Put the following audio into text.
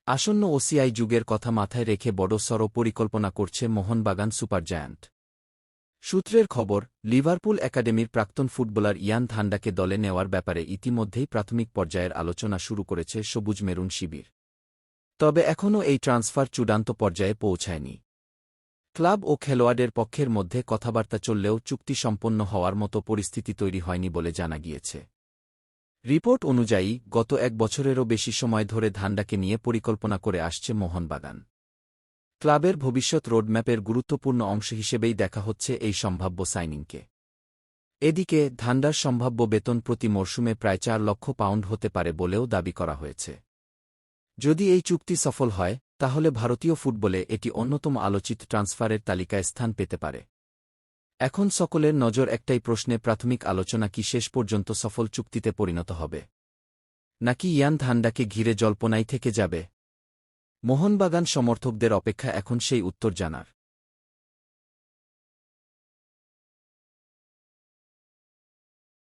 আসন্ন ওসিআই যুগের কথা মাথায় রেখে বড়সড় পরিকল্পনা করছে মোহনবাগান সুপারজায়ান্ট। সূত্রের খবর, লিভারপুল একাডেমির প্রাক্তন ফুটবলার ইয়ান ধান্ডাকে দলে নেওয়ার ব্যাপারে ইতিমধ্যেই প্রাথমিক পর্যায়ের আলোচনা শুরু করেছে সবুজ মেরুন শিবির। তবে এখনও এই ট্রান্সফার চূড়ান্ত পর্যায়ে পৌঁছায়নি। ক্লাব ও খেলোয়াড়ের পক্ষের মধ্যে কথাবার্তা চললেও চুক্তি সম্পন্ন হওয়ার মতো পরিস্থিতি তৈরি হয়নি বলে জানা গিয়েছে। রিপোর্ট অনুযায়ী গত এক বছরেরও বেশি সময় ধরে ধান্ডাকে নিয়ে পরিকল্পনা করে আসছে মোহনবাগান। ক্লাবের ভবিষ্যৎ রোডম্যাপের গুরুত্বপূর্ণ অংশ হিসেবেই দেখা হচ্ছে এই সম্ভাব্য সাইনিংকে। এদিকে ধান্ডার সম্ভাব্য বেতন প্রতি মরশুমে প্রায় ৪ লক্ষ পাউন্ড হতে পারে বলেও দাবি করা হয়েছে। যদি এই চুক্তি সফল হয়, তাহলে ভারতীয় ফুটবলে এটি অন্যতম আলোচিত ট্রান্সফারের তালিকায় স্থান পেতে পারে। এখন সকলের নজর একটাই প্রশ্নে, প্রাথমিক আলোচনা কি শেষ পর্যন্ত সফল চুক্তিতে পরিণত হবে, নাকি ইয়ান ধান্ডাকে ঘিরে জল্পনাই থেকে যাবে? মোহনবাগান সমর্থকদের অপেক্ষা এখন সেই উত্তর জানার।